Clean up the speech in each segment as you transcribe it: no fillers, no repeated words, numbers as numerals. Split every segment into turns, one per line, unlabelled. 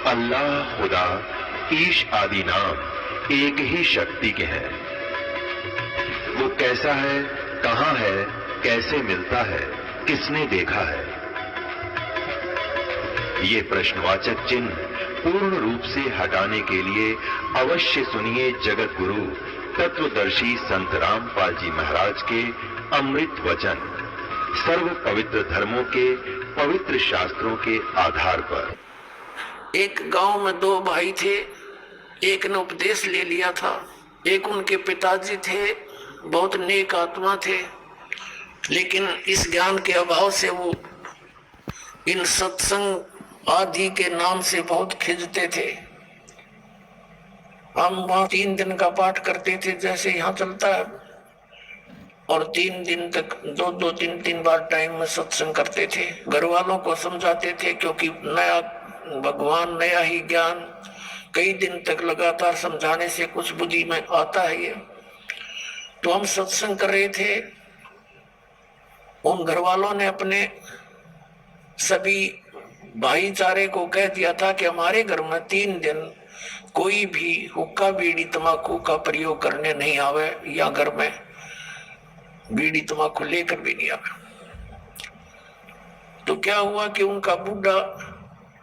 अल्लाह, खुदा, ईश आदि नाम एक ही शक्ति के हैं। वो कैसा है, कहां है, कैसे मिलता है, किसने देखा है? ये प्रश्नवाचक चिन्ह पूर्ण रूप से हटाने के लिए अवश्य सुनिए जगत गुरु तत्वदर्शी संत रामपाल जी महाराज के अमृत वचन, सर्व पवित्र धर्मों के पवित्र शास्त्रों के आधार पर।
एक गांव में दो भाई थे। एक ने उपदेश ले लिया था। एक उनके पिताजी थे, बहुत नेक आत्मा थे, लेकिन इस ज्ञान के अभाव से वो इन सत्संग आदि के नाम से बहुत खिंचते थे। हम वहां 3 दिन का पाठ करते थे जैसे यहाँ चलता है, और 3 दिन तक 2-2, 3-3 बार टाइम में सत्संग करते थे। घर वालों को समझाते थे, क्योंकि नया भगवान, नया ही ज्ञान, कई दिन तक लगातार समझाने से कुछ बुद्धि में आता है ये। तो हम सत्संग कर रहे थे। उन घर वालों ने अपने सभी भाईचारे को कह दिया था कि हमारे घर में 3 दिन कोई भी हुक्का, बीड़ी, तंबाकू का प्रयोग करने नहीं आवे, या घर में बीड़ी तंबाकू लेकर भी नहीं आवे। तो क्या हुआ कि उनका बूढ़ा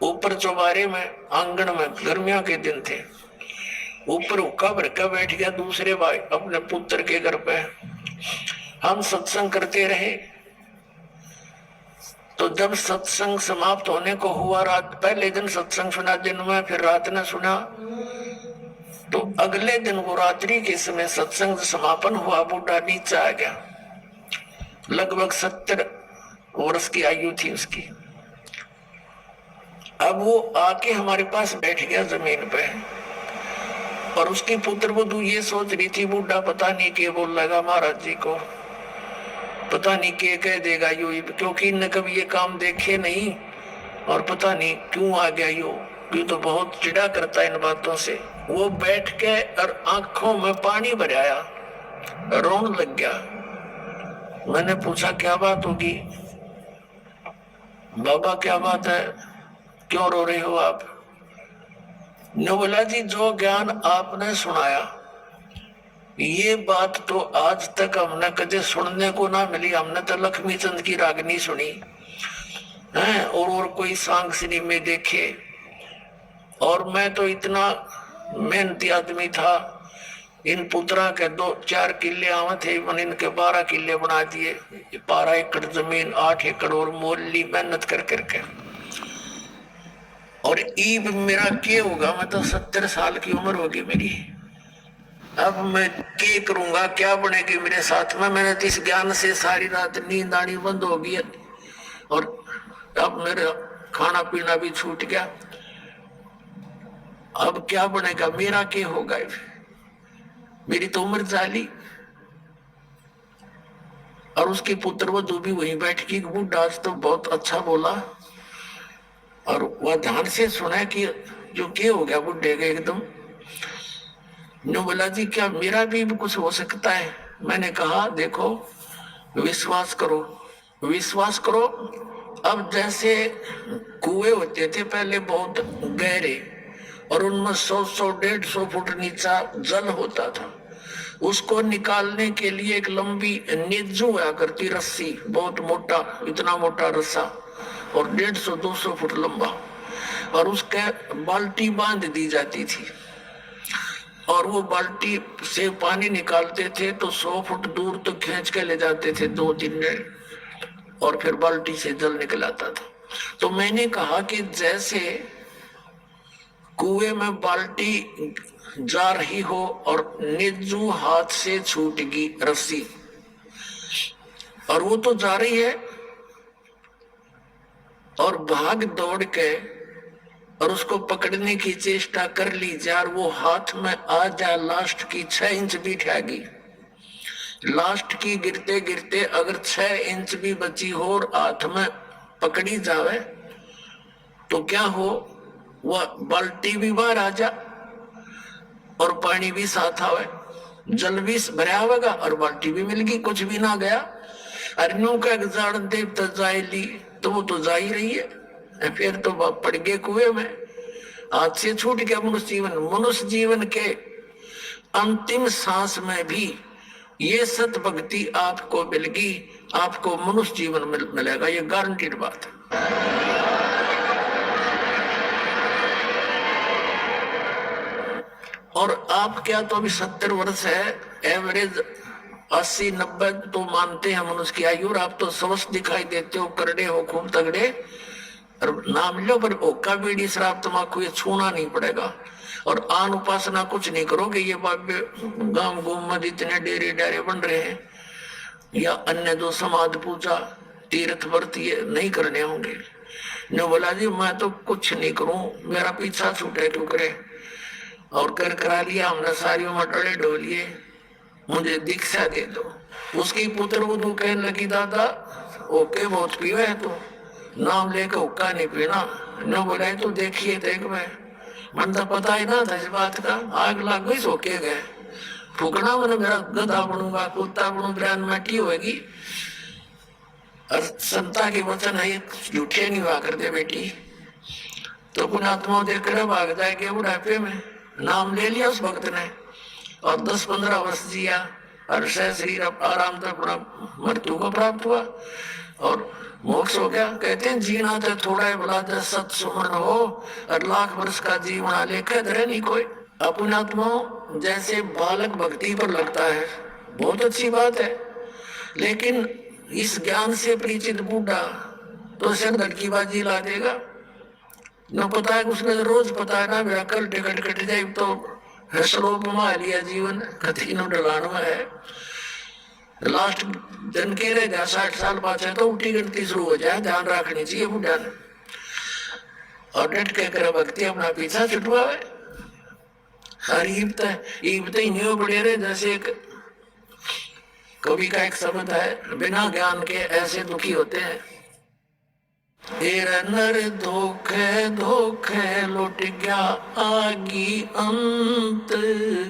ऊपर चौबारे में, आंगन में, गर्मियों के दिन थे, ऊपर हुक्का भर के बैठ गया दूसरे भाई अपने पुत्र के घर पे। हम सत्संग करते रहे। तो जब सत्संग समाप्त होने को हुआ, रात, पहले दिन सत्संग सुना दिन में, फिर रात ने सुना, तो अगले दिन वो रात्रि के समय सत्संग समापन हुआ, बूढ़ा नीचे आ गया। लगभग 70 वर्ष की आयु थी उसकी। अब वो आके हमारे पास बैठ गया जमीन पे, और उसकी पुत्र वधू ये सोच रही थी, बूढ़ा पता नहीं क्या बोल लगा महाराज जी को, पता नहीं क्या कह देगा यो, क्योंकि इनने कभी ये काम देखे नहीं, और पता नहीं क्यों आ गया यो तो बहुत चिढ़ा करता है इन बातों से। वो बैठ के और आंखों में पानी भराया, रोने लग गया। मैंने पूछा क्या बात होगी? बाबा क्या बात है, क्यों रो रहे हो आप? ने बोला जी, जो ज्ञान आपने सुनाया, ये बात तो आज तक हमने कदे सुनने को ना मिली। हमने तो लक्ष्मी चंद की रागनी सुनी है, और कोई सांग सिनेमे देखे, और मैं तो इतना मेहनती आदमी था। इन पुत्रा के 2-4 किले आवे थे, मैंने इनके 12 किले बना दिए। 12 एकड़ जमीन, 8 एकड़ और मोल ली मेहनत कर करके। और ईब मेरा क्या होगा? मैं तो 70 साल की उम्र होगी मेरी। अब मैं क्या करूंगा, क्या बनेगी मेरे साथ में? मैंने तो इस ज्ञान से सारी रात नींद आनी बंद हो गई, और अब मेरा खाना पीना भी छूट गया। अब क्या बनेगा मेरा, क्या होगा? मेरी तो उम्र जाली। और उसकी पुत्र वधू भी वहीं बैठ की। बूढ़ा तो बहुत अच्छा बोला, और वह ध्यान से सुना कि जो क्या हो गया बुढ़े का एकदम। नो बोला जी, क्या मेरा भी कुछ हो सकता है? मैंने कहा देखो, विश्वास करो, विश्वास करो। अब जैसे कुएं होते थे पहले बहुत गहरे, और उनमें 100-100, 150 फुट नीचा जल होता था। उसको निकालने के लिए एक लंबी निज्जू हुआ करती रस्सी, बहुत मोटा, इतना मोटा रस्सा, और 150-200 फुट लंबा, और उसके बाल्टी बांध दी जाती थी। और वो बाल्टी से पानी निकालते थे तो 100 फुट दूर तक खींच के ले जाते थे 2-3 दिन, और फिर बाल्टी से जल निकल आता था। तो मैंने कहा कि जैसे कुएं में बाल्टी जा रही हो और निज्जू हाथ से छूट गई रस्सी, और वो तो जा रही है, और भाग दौड़ के और उसको पकड़ने की चेष्टा कर ली यार, वो हाथ में आ जा, लास्ट की 6 इंच भी ठहगी। लास्ट की गिरते गिरते अगर 6 इंच भी बची हो और हाथ में पकड़ी जावे तो क्या हो, वह बाल्टी भी बाहर आ जा और पानी भी साथ आवे, जल भी भरा होगा और बाल्टी भी मिल गई, कुछ भी ना गया। अरनों का जान देव तो जाए ली, तो वो तो जा ही रही है। फिर तो पड़ गए कुएं में, हाथ से छूट गया मनुष्य जीवन। मनुष्य जीवन के अंतिम सांस में भी ये सत भक्ति आपको मिलेगी, आपको मनुष्य जीवन मिलेगा, ये गारंटीड बात है। और आप क्या तो अभी 70 वर्ष है, एवरेज 80-90 तो मानते हैं मनुष्य की आयु, और आप तो स्वस्थ दिखाई देते हो, करड़े हो, खूब तगड़े, और नाम लो पर ओका बीड़ी शराब तम्बाकू ये छूना नहीं पड़ेगा। और आन उपासना कुछ नहीं करोगे। ये बाबे गांव गुम में इतने डेरे डारे बन रहे हैं, या अन्य जो समाध पूजा तीर्थ व्रत ये नहीं करने होंगे। ने बोला जी मैं तो कुछ नहीं करूं, मेरा पीछा छूटे क्यों करे, और कर करा लिया हमने सारियों में डले डोलिए, मुझे दीक्षा दे दो। उसकी पुत्र वधू कहने लगी दादा ओके बहुत पीवे है तो, नाम लेके हुक्का नहीं पीना। न बोला तो देखिए देख मन तो पता ही ना था इस बात का, आग लग गई सोके गए। फूकना मैंने मेरा गधा बनूंगा, कुत्ता बनू, ब्रांड मटी होगी। और संता के वचन है झूठे नहीं हुआ करते बेटी। तो पुणात्मा देखकर भाग जाएंगे बुढ़ापे में। नाम ले लिया उस भक्त ने और 10-15 वर्ष जिया, और शरीर आराम तक अपना मृत्यु को प्राप्त हुआ और मोक्ष हो गया। कहते हैं जीना तो थोड़ा है भला, 10 सत सुमन हो और लाख वर्ष का जीवन लेकर धरे नहीं कोई। अपने आत्मा जैसे बालक भक्ति पर लगता है बहुत अच्छी बात है, लेकिन इस ज्ञान से परिचित बूढ़ा तो सिर धड़कीबाजी ला देगा। न पता है उसने रोज पता है ना मेरा कल टिकट कट जाए तो श्लोक में लिया जीवन कथी न डलान में है। लास्ट दिन के रह जा 60 साल बाद है तो उठी गिनती शुरू हो जाए, ध्यान रखनी चाहिए बुढ़ा ने। और डट के कर भक्ति अपना पीछा छुटवावे। हर ईबत ही नहीं पड़े रहे। जैसे एक कवि का एक शब्द है, बिना ज्ञान के ऐसे दुखी होते हैं। नर धोखे धोखे लौट गया आगी अंत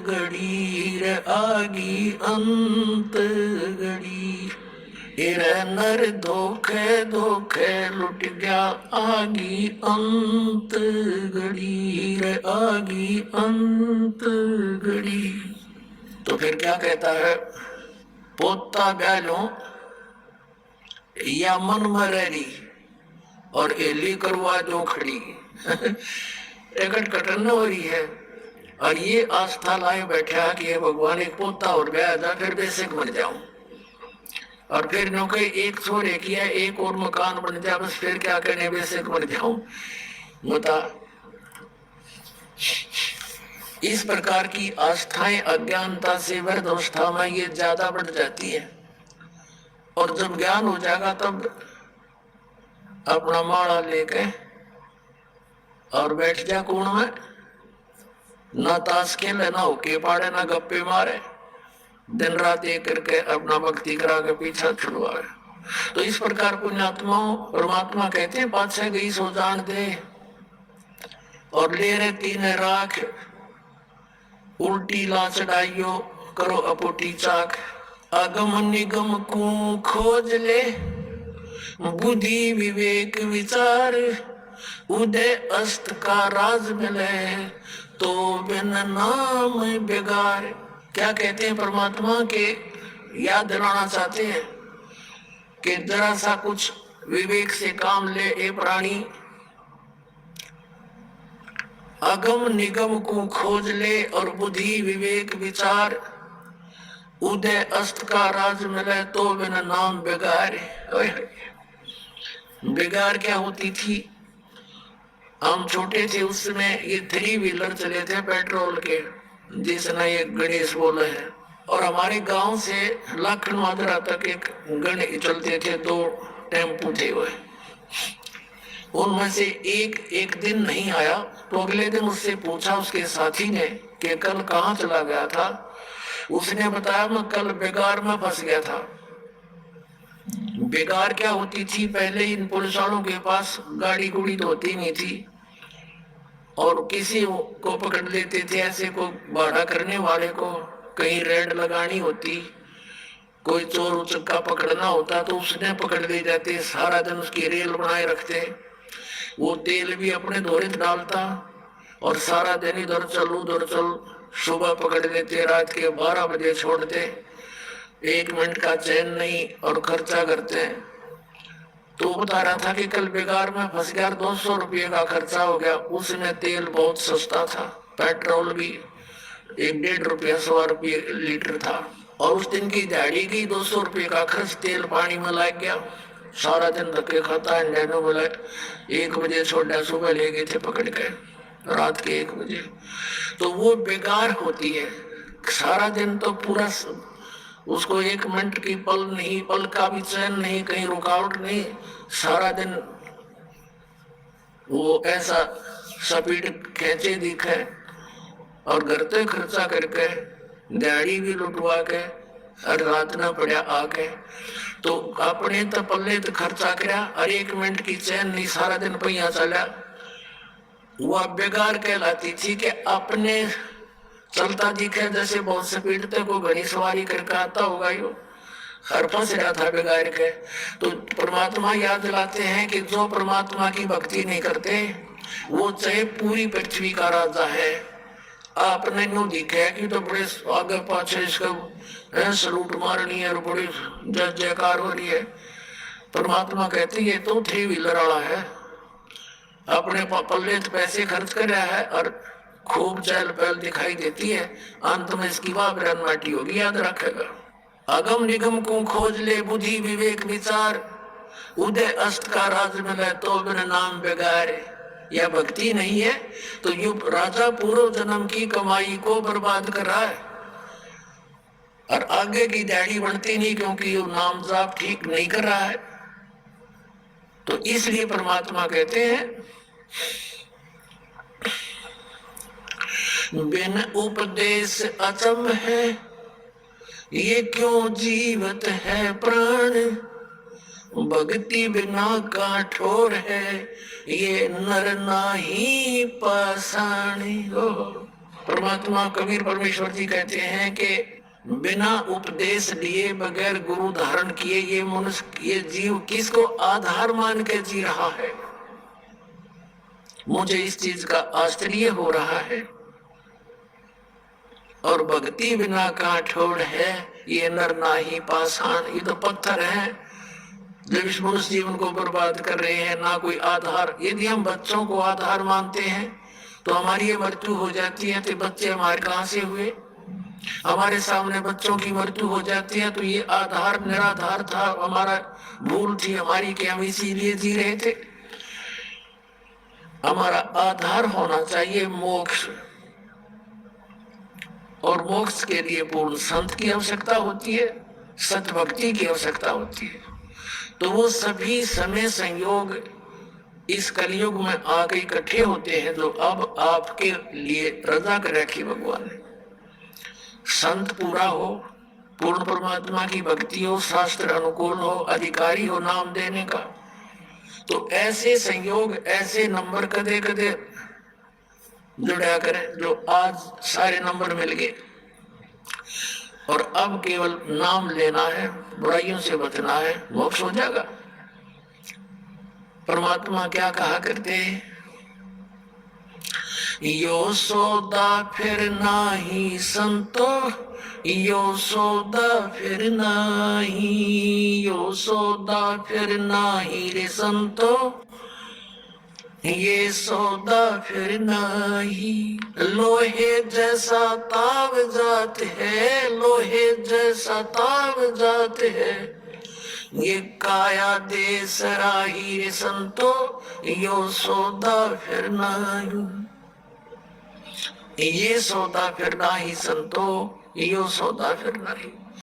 घड़ी रे, आगी अंत घड़ी। नर धोखे धोखे लुट गया आगी अंत घड़ी रे, आगी अंत घड़ी। तो फिर क्या कहता है, पोता बैलो या मन मरेरी और एली करवा जो खड़ी। टिकट कटन हो रही है और ये आस्था लाए बैठा कि ये भगवान एक पोता और गया था, फिर बेसिक मर जाऊं। और फिर नौके एक छोरे किया, एक और मकान बन जाए, बस फिर क्या करने बेसिक मर जाऊं। बता, इस प्रकार की आस्थाएं अज्ञानता से वृद्ध अवस्था में ये ज्यादा बढ़ जाती है। और जब ज्ञान हो जाएगा तब अपना माला लेके और बैठ जा कोण में, ना ताश खेले, ना होके पाड़े, ना गप्पे मारे, दिन रात एक करके अपना भक्ति करा के पीछा छुड़वाए। तो इस प्रकार पुण्यात्माओं परमात्मा कहते हैं पाछे गई सो जान दे और ले रहे तीन राख, उल्टी ला चढ़ाइयो करो अपोटी चाक। अगम निगम को खोज ले बुद्धि विवेक विचार, उदय अस्त का राज मिले तो बिन नाम बेगार। क्या कहते हैं परमात्मा के याद दिलाना चाहते हैं कि जरा सा कुछ विवेक से काम ले ए प्राणी। अगम निगम को खोज ले और बुद्धि विवेक विचार, उदय अस्त का राज मिले तो बिन नाम बेगार। बेगार क्या होती थी? हम छोटे थे उस समय ये 3 व्हीलर चले थे पेट्रोल के, जिसने ये गणेश बोला है। और हमारे गांव से लाखन मादरा तक एक गणेश चलते थे, 2 टेम्पू थे वह। उनमें से एक दिन नहीं आया तो अगले दिन उससे पूछा उसके साथी ने कि कल कहाँ चला गया था। उसने बताया मैं कल बेगार में फंस गया था। बेगार क्या होती थी? पहले इन पुलिस वालों के पास गाड़ी गुड़ी तो होती नहीं थी और किसी को पकड़ लेते थे, ऐसे को भाड़ा करने वाले को कहीं रेड लगानी होती, कोई चोर उचक्का पकड़ना होता तो उसने पकड़ ले जाते। सारा दिन उसकी रेल बनाए रखते, वो तेल भी अपने दोहरे डालता और सारा दिन इधर चल उधर चल, सुबह पकड़ लेते, रात के 12 बजे छोड़ते, 1 मिनट का चैन नहीं, और खर्चा करते हैं। तो बता रहा था कि कल बेकार में फंस गया, 200 रुपये का खर्चा हो गया। उसमें तेल बहुत सस्ता था, पेट्रोल भी 1-1.5 रुपया 100 रुपये लीटर था, और उस दिन की दिहाड़ी की 200 रुपये का खर्च तेल पानी में लग गया। सारा दिन धक्के खाता है, नैनो बोला 1 बजे छोड़ा, सुबह ले गए थे पकड़ के, रात के 1 बजे। तो वो बेकार होती है। सारा दिन तो पूरा उसको 1 मिनट की पल नहीं, पल का भी चैन नहीं, कहीं रुकावट नहीं, सारा दिन वो ऐसा स्पीड खींचे दिखे, और घर तो खर्चा करके, दिहाड़ी भी लुटवा के, और रात ना पड़ा आके, तो अपने तो पल्ले तो खर्चा करा, और 1 मिनट की चैन नहीं, सारा दिन पहिया चला। वह बेकार कहलाती थी कि अपने चलता दिखे जैसे बहुत स्पीड तक को घड़ी सवारी करके आता होगा, यो हर फंस रहा था बेगार के। तो परमात्मा याद दिलाते हैं कि जो परमात्मा की भक्ति नहीं करते, वो चाहे पूरी पृथ्वी का राजा है, आपने नो दिखे कि तो बड़े आगे पाछे इसका सलूट मारनी है और बड़ी जय जयकार हो रही है। परमात्मा कहते ये तो 3 व्हीलर वाला है, अपने पल्ले पैसे खर्च कर रहा है, और खूब चहल पहल दिखाई देती है, अंत में इसकी वाह माटी होगी, याद रखेगा। अगम निगम को खोज ले, बुद्धि विवेक विचार, उदय अस्त का राज मिले तो बिन नाम बेगारे। यह भक्ति नहीं है तो यू राजा पूर्व जन्म की कमाई को बर्बाद कर रहा है, और आगे की दिहाड़ी बढ़ती नहीं, क्योंकि वो नाम जाप ठीक नहीं कर रहा है। तो इसलिए परमात्मा कहते हैं बिन उपदेश अचम है, ये क्यों जीवत है प्राण, भक्ति बिना काठोर है, ये नर नाही पाषाणी। परमात्मा कबीर परमेश्वर जी कहते हैं कि बिना उपदेश लिए, बगैर गुरु धारण किए, ये मनुष्य, ये जीव किसको आधार मान के जी रहा है। मुझे इस चीज का आश्चर्य हो रहा है। और भक्ति बिना काठोर है, ये नर नाही पाषाण। ये तो पत्थर है जो इस मनुष्य जीवन को बर्बाद कर रहे हैं, ना कोई आधार। यदि हम बच्चों को आधार मानते हैं तो हमारी ये मृत्यु हो जाती है, तो बच्चे हमारे कहां से हुए। हमारे सामने बच्चों की मृत्यु हो जाती है तो ये आधार निराधार था, हमारा भूल थी हमारी कि हम इसीलिए जी रहे थे। हमारा आधार होना चाहिए मोक्ष, और मोक्ष के लिए पूर्ण संत की आवश्यकता होती है, सत भक्ति की आवश्यकता होती है। तो वो सभी समय संयोग इस कलयुग में आके इकट्ठे होते हैं, जो अब आपके लिए रजा कर रखी भगवान ने। संत पूरा हो, पूर्ण परमात्मा की भक्ति हो, शास्त्र अनुकूल हो, अधिकारी हो नाम देने का, तो ऐसे संयोग, ऐसे नंबर कदे कदे जुड़ा करें जो आज सारे नंबर मिल गए, और अब केवल नाम लेना है, बुराइयों से बचना है, मोक्ष हो जाएगा। परमात्मा क्या कहा करते हैं, यो सौदा फिर नाही संतो, यो सौदा फिर नाही, यो सौदा फिर नाही रे संतो, ये सौदा फिर नाही। लोहे जैसा ताव जात है, लोहे जैसा ताव जात है, ये काया दे सराही रे संतो, यो सौदा फिर नाही। ये सौदा फिर नाही संतो, यो सौदा फिर नाही।